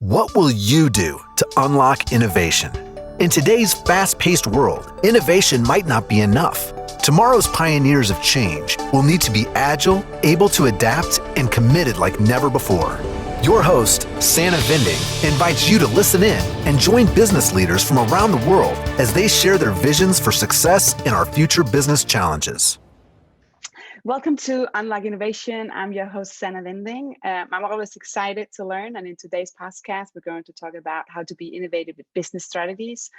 What will you do to unlock innovation? In today's fast-paced world, innovation might not be enough. Tomorrow's pioneers of change will need to be agile, able to adapt, and committed like never before. Your host, Sannah Vinding, invites you to listen in and join business leaders from around the world as they share their visions for success in our future business challenges. Welcome to Unlock Innovation. I'm your host, Sannah Vinding. I'm always excited to learn. And in today's podcast, we're going to talk about how to be innovative with business strategies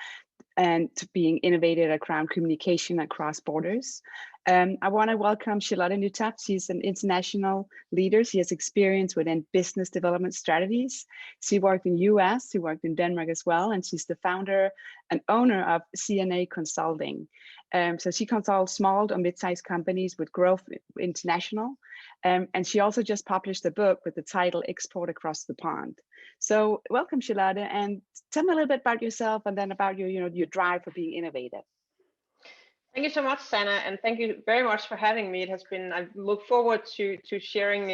and to being innovative around communication across borders. I want to welcome Charlotte Nytoft. She's an international leader. She has experience within business development strategies. She worked in US, she worked in Denmark as well, and she's the founder and owner of CNR Consulting. So she consults small or mid-sized companies with growth international. And she also just published a book with the title Export Across the Pond. So welcome, Charlotte, and tell me a little bit about yourself and then about your drive for being innovative. Thank you so much, Sannah, and thank you very much for having me. I look forward to sharing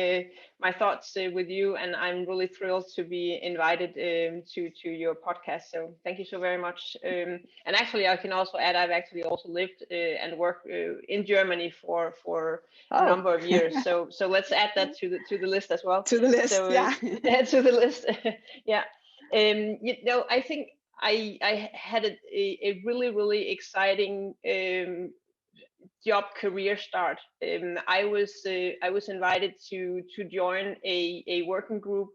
my thoughts with you, and I'm really thrilled to be invited to your podcast. So thank you so very much. And actually, I can also add I've actually also lived and worked in Germany for a number of years. So let's add that to the list as well. To the list, so, yeah. To the list, yeah. I think I had a really exciting job career start. I was invited to join a working group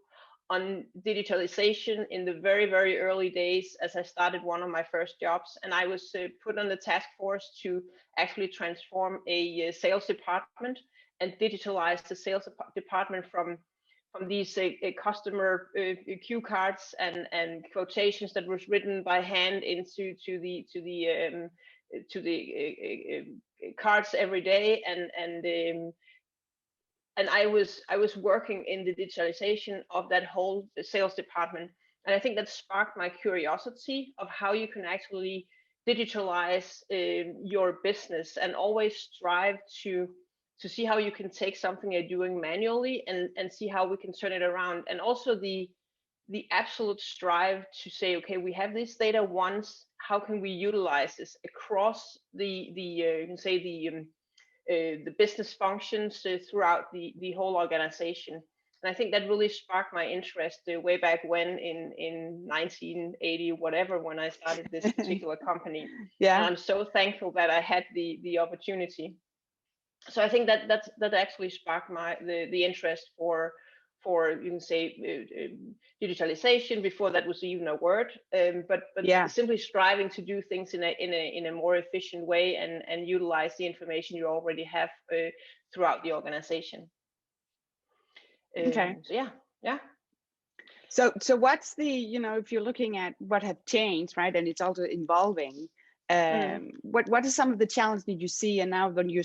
on digitalization in the very early days as I started one of my first jobs, and I was put on the task force to actually transform a sales department and digitalize the sales department from these customer cue cards and quotations that was written by hand into the cards every day, and I was working in the digitalization of that whole sales department, and I think that sparked my curiosity of how you can actually digitalize your business and always strive to see how you can take something you're doing manually and see how we can turn it around. And also the absolute strive to say, okay, we have this data once, how can we utilize this across you can say the business functions throughout the whole organization. And I think that really sparked my interest way back when in 1980, whatever, when I started this particular company. Yeah. And I'm so thankful that I had the opportunity. So I think that actually sparked the interest for you can say digitalization. Before that was even a word, but yeah. Simply striving to do things in a more efficient way and utilize the information you already have throughout the organization. Okay. So yeah. So what's the if you're looking at what have changed, right, and it's also evolving. What are some of the challenges that you see, and now when you're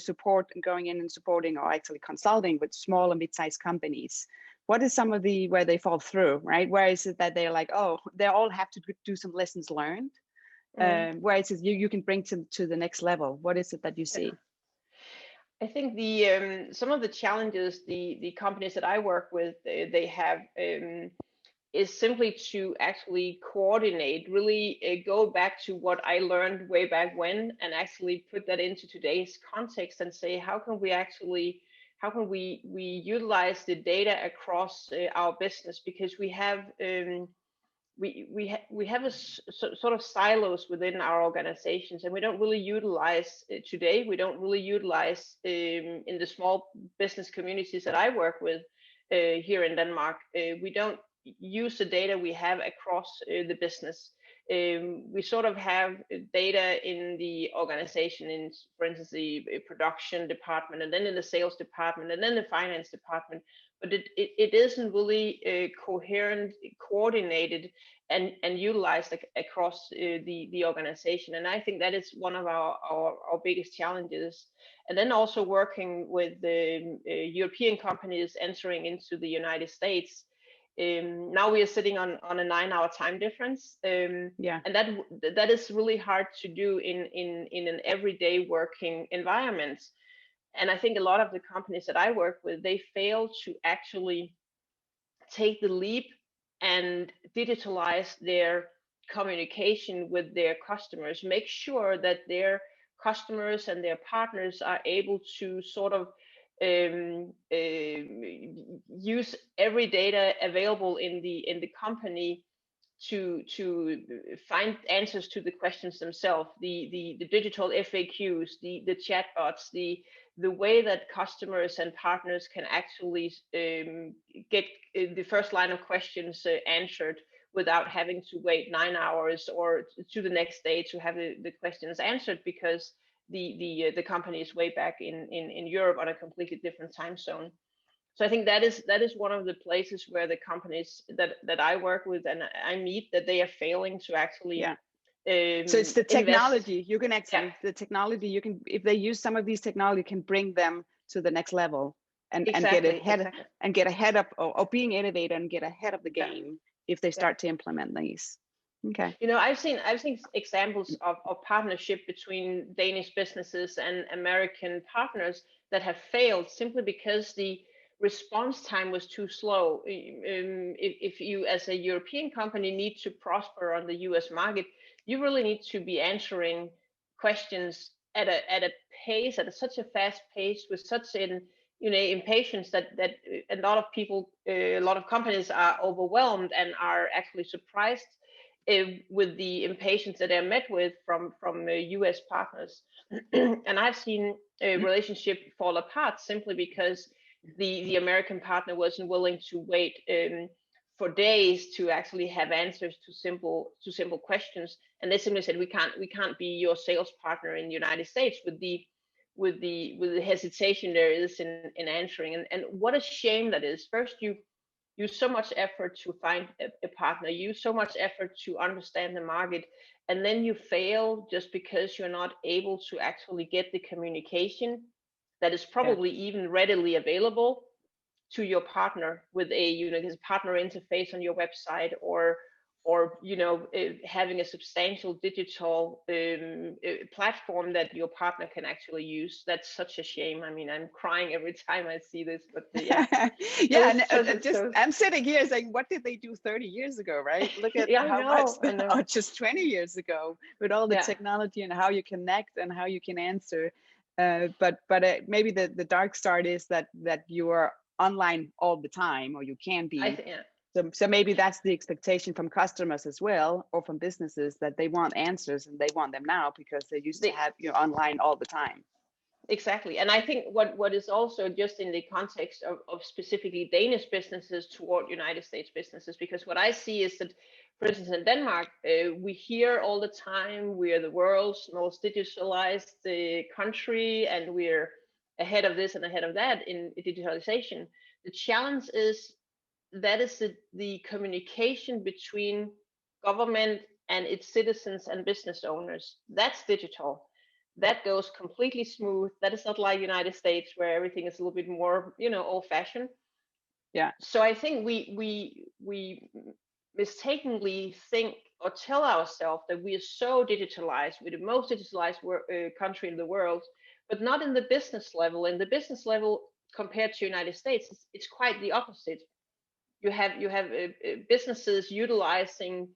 going in and supporting or actually consulting with small and mid-sized companies, what is some of where they fall through, right? Where is it that they're like, oh, they all have to do some lessons learned, where is it you can bring to the next level? What is it that you see? I think some of the challenges the companies that I work with they have is simply to actually coordinate, really go back to what I learned way back when and actually put that into today's context and say, how can we utilize the data across our business? Because we have we have a sort of silos within our organizations, and we don't really utilize today. We don't really utilize in the small business communities that I work with here in Denmark. We don't use the data we have across the business. We sort of have data in the organization, in, for instance, the production department, and then in the sales department, and then the finance department. But it isn't really coherent, coordinated, and utilized across the organization. And I think that is one of our biggest challenges. And then also working with the European companies entering into the United States. Now we are sitting on a 9-hour time difference, and that is really hard to do in an everyday working environment. And I think a lot of the companies that I work with, they fail to actually take the leap and digitalize their communication with their customers, make sure that their customers and their partners are able to sort of use every data available in the company to find answers to the questions themselves, the digital FAQs, the chatbots, the way that customers and partners can actually get the first line of questions answered without having to wait 9 hours or to the next day to have the questions answered, because the company is way back in Europe on a completely different time zone. So I think that is one of the places where the companies that I work with and I meet, that they are failing to actually so it's the technology. invest. You can actually, the technology, you can, if they use some of these technology, can bring them to the next level and get ahead and get ahead of, or being innovative and get ahead of the game if they start to implement these. Okay. You know, I've seen examples of partnership between Danish businesses and American partners that have failed simply because the response time was too slow. If you, as a European company, need to prosper on the US market, you really need to be answering questions at a pace, at such a fast pace, with such an impatience that a lot of people, a lot of companies are overwhelmed and are actually surprised with the impatience that they're met with from US partners. And I've seen a relationship fall apart simply because the American partner wasn't willing to wait for days to actually have answers to simple questions, and they simply said, we can't be your sales partner in the United States with the hesitation there is in answering. And what a shame that is. First, you use so much effort to find a partner, use so much effort to understand the market, and then you fail just because you're not able to actually get the communication that is probably even readily available to your partner with a partner interface on your website, or having a substantial digital platform that your partner can actually use. That's such a shame. I mean, I'm crying every time I see this, but I'm sitting here saying, what did they do 30 years ago, right? Look at how much, or just 20 years ago, with all the technology and how you connect and how you can answer. But maybe the dark side is that you are online all the time, or you can be. So maybe that's the expectation from customers as well, or from businesses, that they want answers and they want them now because they used to have you online all the time. Exactly. And I think what is also just in the context of specifically Danish businesses toward United States businesses, because what I see is that, for instance, in Denmark, we hear all the time we are the world's most digitalized country, and we're ahead of this and ahead of that in digitalization. The challenge is that is the communication between government and its citizens and business owners. That's digital. That goes completely smooth. That is not like United States, where everything is a little bit more, old-fashioned. Yeah. So I think we mistakenly think or tell ourselves that we are so digitalized, we're the most digitalized country in the world, but not in the business level. In the business level, compared to United States, it's quite the opposite. You have businesses utilizing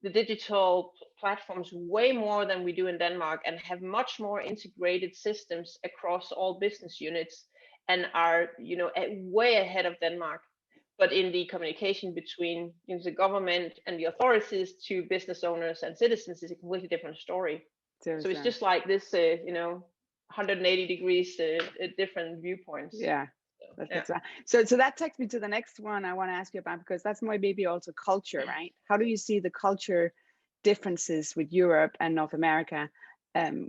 the digital platforms way more than we do in Denmark, and have much more integrated systems across all business units, and are way ahead of Denmark. But in the communication between the government and the authorities to business owners and citizens is a completely different story. So it's just like this 180 degrees different viewpoints. So that takes me to the next one I want to ask you about, because that's maybe also culture, right? How do you see the culture differences with Europe and North America?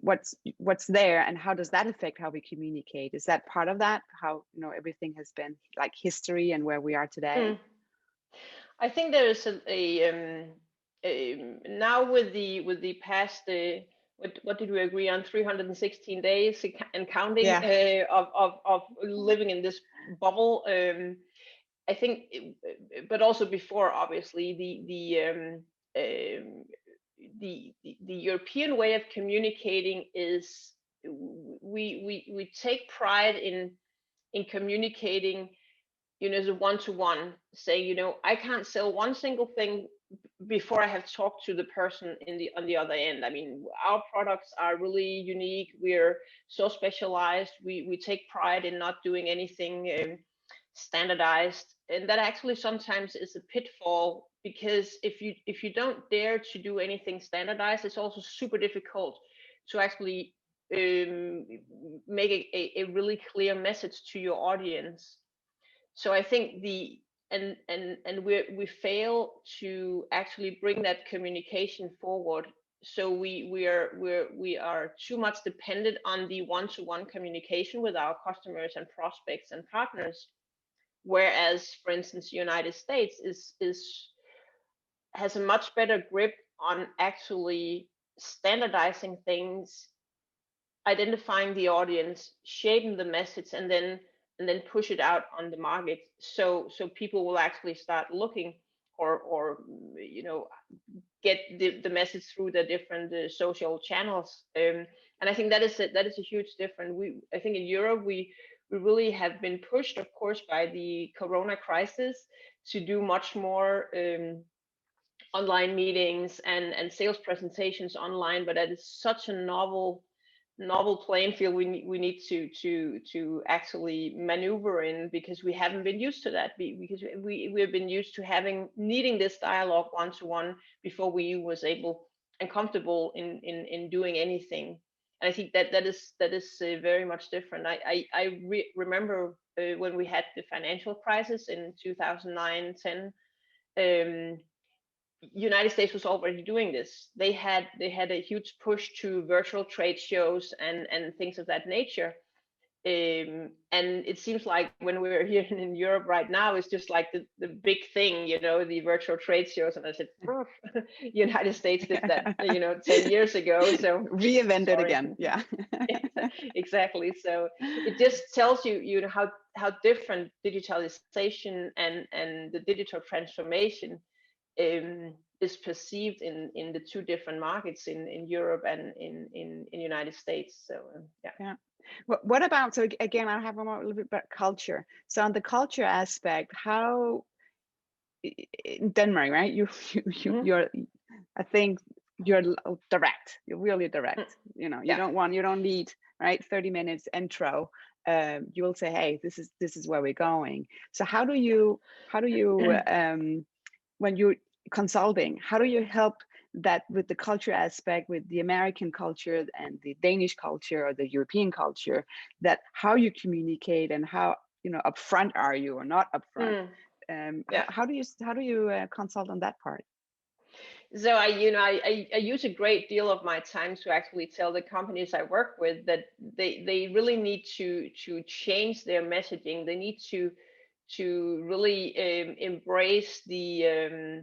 What's there, and how does that affect how we communicate? Is that part of that? How everything has been like history and where we are today? I think there is now with the past. What did we agree on? 316 days and counting of living in this bubble. I think, but also before, obviously, the European way of communicating is we take pride in communicating, the one-to-one, saying, I can't sell one single thing before I have talked to the person on the other end. I mean, our products are really unique. We're so specialized. We take pride in not doing anything standardized, and that actually sometimes is a pitfall, because if you don't dare to do anything standardized, it's also super difficult to actually make a really clear message to your audience. So I think we fail to actually bring that communication forward. So we are too much dependent on the one-to-one communication with our customers and prospects and partners, whereas, for instance, the United States has a much better grip on actually standardizing things, identifying the audience, shaping the message, and then push it out on the market, so people will actually start looking, or get the message through the different social channels. And I think that is a huge difference. I think in Europe we really have been pushed, of course, by the Corona crisis, to do much more online meetings and sales presentations online, but that is such a novel playing field we need to actually maneuver in, because we haven't been used to that, because we've been used to needing this dialogue one-to-one before we was able and comfortable in doing anything. And I think that is very much different. I remember when we had the financial crisis in 2009-10. United States was already doing this. They had a huge push to virtual trade shows and things of that nature. And it seems like when we're here in Europe right now, it's just like the big thing, the virtual trade shows. And I said, United States did that, 10 years ago. So reinvented again. Yeah. Exactly. So it just tells you, how different digitalization and the digital transformation is perceived in the two different markets, in Europe and in United States. So yeah. What about, so again, I have a little bit about culture. So on the culture aspect, how in Denmark, right? You're, I think you're direct. You're really direct. You don't need, right, 30 minutes intro. You will say, hey, this is where we're going. So how do you when you're consulting, how do you help that with the culture aspect, with the American culture and the Danish culture or the European culture, that how you communicate and how, upfront are you or not upfront? How do you consult on that part? So I use a great deal of my time to actually tell the companies I work with that they really need to change their messaging. They need to really embrace the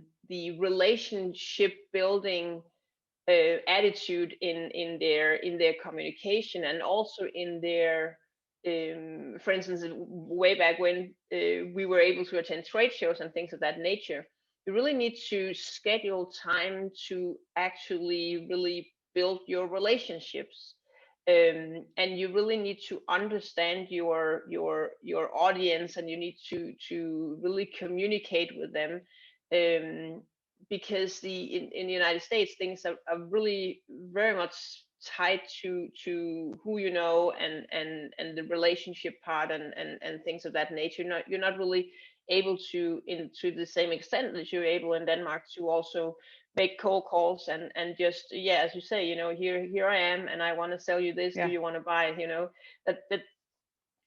relationship building attitude in their communication, and also in their for instance, way back when we were able to attend trade shows and things of that nature, you really need to schedule time to actually really build your relationships. And you really need to understand your audience, and you need to really communicate with them, because in the United States things are really very much tied to who you know, and the relationship part, and things of that nature. You're not really able to the same extent that you're able in Denmark to also make cold calls and just, as you say, here I am and I want to sell you this. Do you want to buy it? That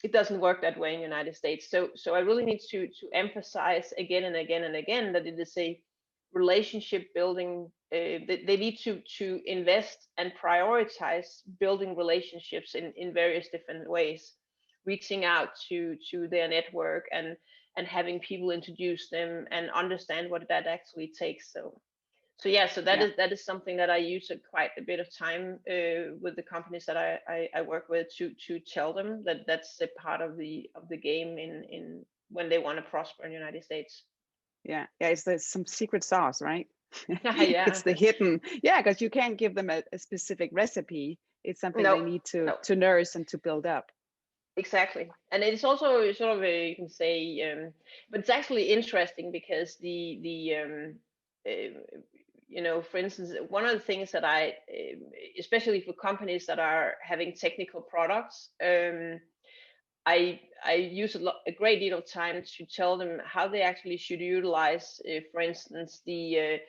it doesn't work that way in the United States. So I really need to emphasize again and again and again that it is a relationship building. They need to invest and prioritize building relationships in various different ways, reaching out to their network and having people introduce them and understand what that actually takes. So that is something that I use quite a bit of time with the companies that I work with to tell them that that's a part of the game in when they want to prosper in the United States. Yeah, it's some secret sauce, right? Yeah, it's the hidden. Yeah, because you can't give them a specific recipe. It's something they need to nurse and to build up. Exactly, and it's also sort of a, you can say, but it's actually interesting because you know, for instance, one of the things that especially for companies that are having technical products, I use a great deal of time to tell them how they actually should utilize, for instance, the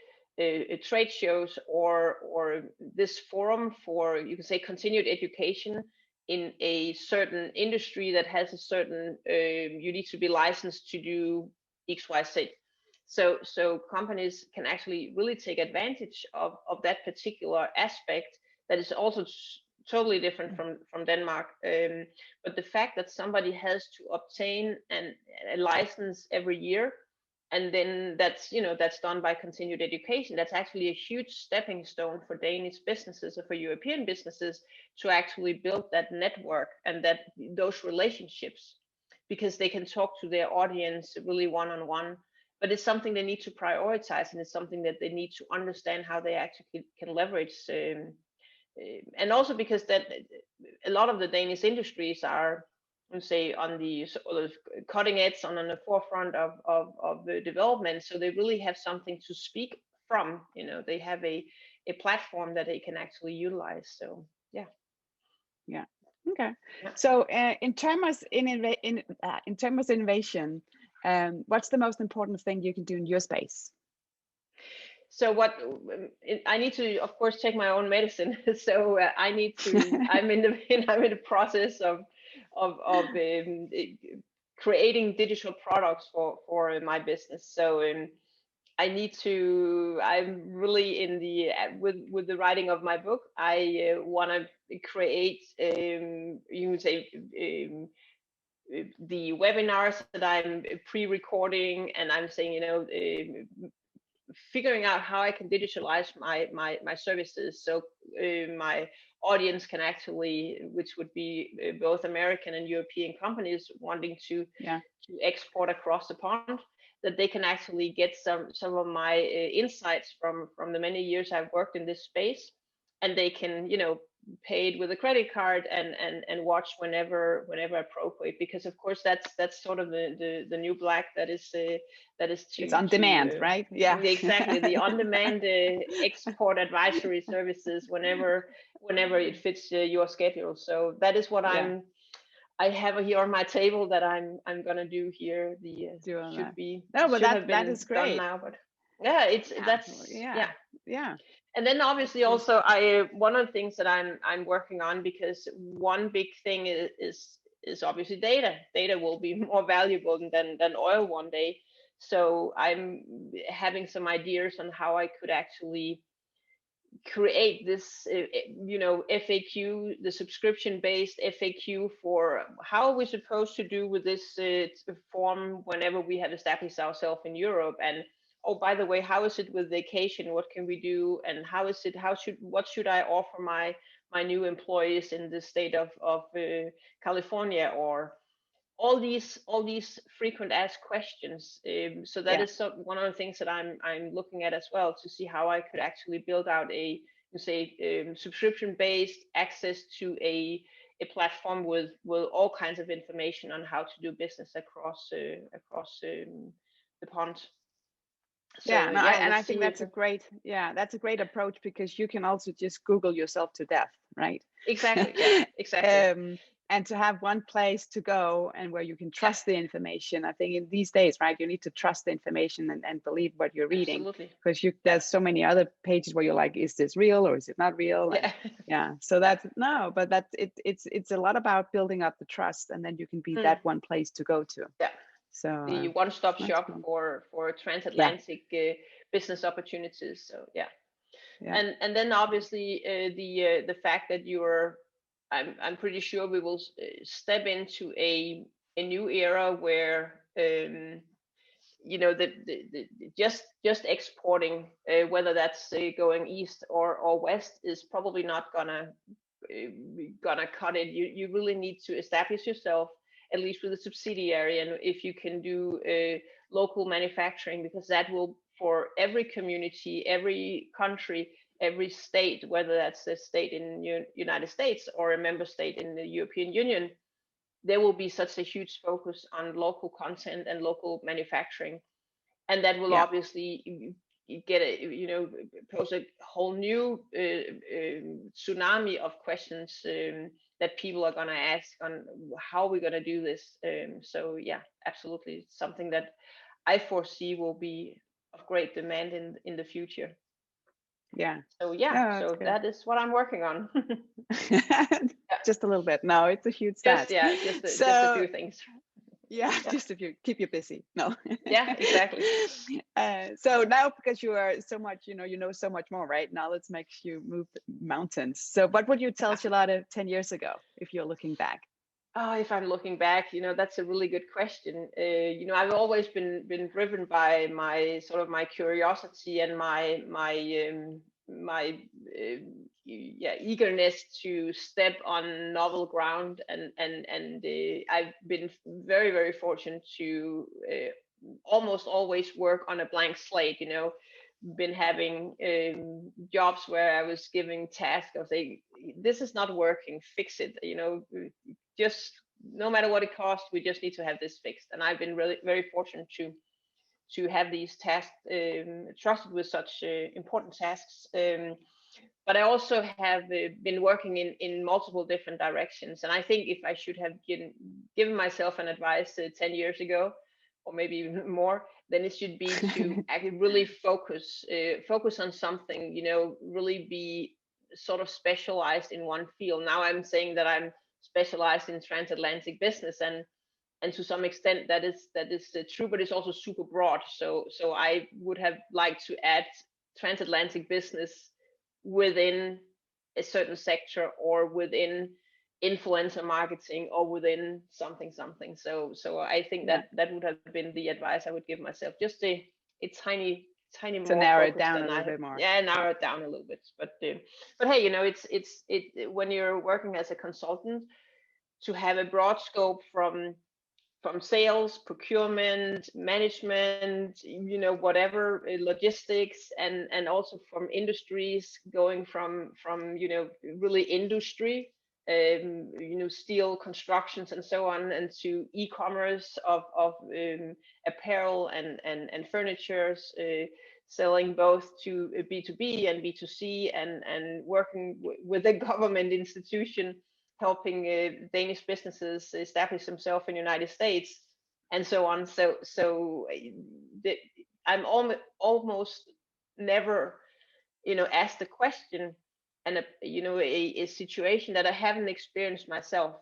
trade shows or this forum for, you can say, continued education in a certain industry that has a certain you need to be licensed to do XYZ. So companies can actually really take advantage of that particular aspect that is also totally different from Denmark. But the fact that somebody has to obtain a license every year, and then that's, you know, that's done by continued education, that's actually a huge stepping stone for Danish businesses or for European businesses to actually build that network and those relationships, because they can talk to their audience really one-on-one. But it's something they need to prioritize, and it's something that they need to understand how they actually can leverage. And also because that a lot of the Danish industries are, let's say, on the sort of cutting edge, on the forefront of the development, so they really have something to speak from. You know, they have a platform that they can actually utilize. So yeah. Okay. Yeah. So in terms of innovation, what's the most important thing you can do in your space? So what I need to, of course, take my own medicine. So I need to. I'm in the process of creating digital products for my business. So I need to. I'm really in the with the writing of my book. I want to create. You would say. The webinars that I'm pre-recording, and I'm saying, you know, figuring out how I can digitalize my services, so my audience can actually, which would be both American and European companies wanting to export across the pond, that they can actually get some of my insights from the many years I've worked in this space, and they can, you know, pay it with a credit card and watch whenever appropriate, because of course that's sort of the new black that is It's on demand, right? Yeah, exactly, the on demand export advisory services whenever it fits your schedule. So that is what I have here on my table that I'm gonna do here. That is great now, but yeah. And then obviously also one of the things that I'm working on, because one big thing is obviously data. Data will be more valuable than oil one day. So I'm having some ideas on how I could actually create this, you know, FAQ, the subscription-based FAQ for how are we supposed to do with this form whenever we have established ourselves in Europe. And oh, by the way, how is it with vacation? What can we do? And what should I offer my new employees in the state of California? Or all these frequent asked questions. So that is one of the things that I'm looking at as well, to see how I could actually build out a, say, subscription-based access to a platform with all kinds of information on how to do business across the pond. So, and I think that's a great approach, because you can also just Google yourself to death, right? Exactly. Yeah, exactly. And to have one place to go and where you can trust the information. I think in these days, right, you need to trust the information and believe what you're reading. Absolutely. Because there's so many other pages where you're like, is this real or is it not real? And, so that's it's a lot about building up the trust, and then you can be that one place to go to. Yeah. So the one-stop shop for transatlantic business opportunities. So and then obviously the fact that I'm pretty sure we will step into a new era where you know, the just exporting, whether that's going east or west, is probably not gonna cut it. You really need to establish yourself, at least with a subsidiary, and if you can do local manufacturing, because that will, for every community, every country, every state, whether that's a state in United States or a member state in the European Union, there will be such a huge focus on local content and local manufacturing, and that will obviously get pose a whole new tsunami of questions that people are going to ask on how we're going to do this. So yeah, absolutely, something that I foresee will be of great demand in the future. Yeah. So yeah, so that is what I'm working on. Just a little bit. No, it's a huge task. Just a few things. Yeah, just if you keep you busy. No. Yeah, exactly. So now, because you are so much, you know so much more, right? Now let's make you move mountains. So what would you tell Charlotte 10 years ago if you're looking back? Oh, if I'm looking back, that's a really good question. I've always been driven by my sort of my curiosity and my eagerness to step on novel ground, and I've been very, very fortunate to almost always work on a blank slate. Been having jobs where I was giving tasks of saying, this is not working, fix it. Just no matter what it costs, we just need to have this fixed. And I've been really very fortunate to have these tasks trusted with such important tasks. But I also have been working in multiple different directions. And I think if I should have given myself an advice 10 years ago, or maybe even more, then it should be to actually really focus on something, really be sort of specialized in one field. Now I'm saying that I'm specialized in transatlantic business, and to some extent that is true, but it's also super broad. So I would have liked to add transatlantic business within a certain sector, or within influencer marketing, or within something. So I think that would have been the advice I would give myself, just a tiny more to narrow it focused down than a little bit more. Yeah, narrow it down a little bit. But hey, it's when you're working as a consultant, to have a broad scope from sales, procurement, management, whatever, logistics, and also from industries, going from really industry, steel, constructions, and so on, and to e-commerce of apparel and furnitures, selling both to B2B and B2C, and working with the government institution, helping Danish businesses establish themselves in the United States, and so on. So I'm almost never, asked the question, and a situation that I haven't experienced myself.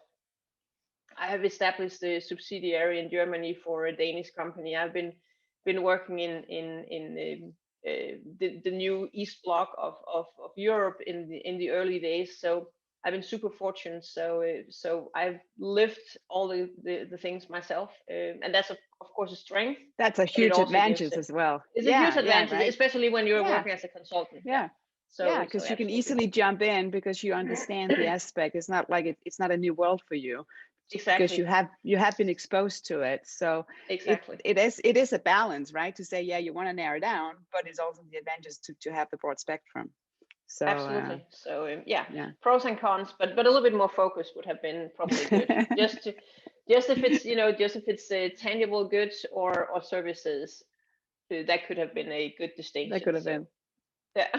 I have established a subsidiary in Germany for a Danish company. I've been working in the new East Bloc of Europe in the early days. So I've been super fortunate. So I've lived all the things myself, and that's of course a strength. That's a huge advantage as well. It's a huge advantage, right? Especially when you're working as a consultant. Yeah. Because you can easily jump in because you understand the aspect. It's not like it's not a new world for you. Exactly. Because you have been exposed to it. So exactly, it is a balance, right? To say, yeah, you want to narrow down, but it's also the advantage to have the broad spectrum. So absolutely. So pros and cons, but a little bit more focus would have been probably good. just if it's tangible goods or services, that could have been a good distinction. That could have been. Yeah.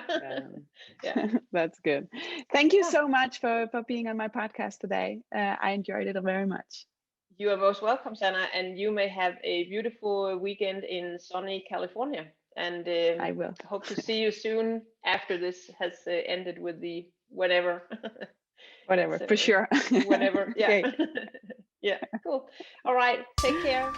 That's good. Thank you so much for being on my podcast today. I enjoyed it very much. You are most welcome, Sannah, and you may have a beautiful weekend in sunny California. And I will. Hope to see you soon after this has ended with the whatever. Whatever, so, for sure. Whatever. Yeah. Okay. Yeah. Cool. All right. Take care.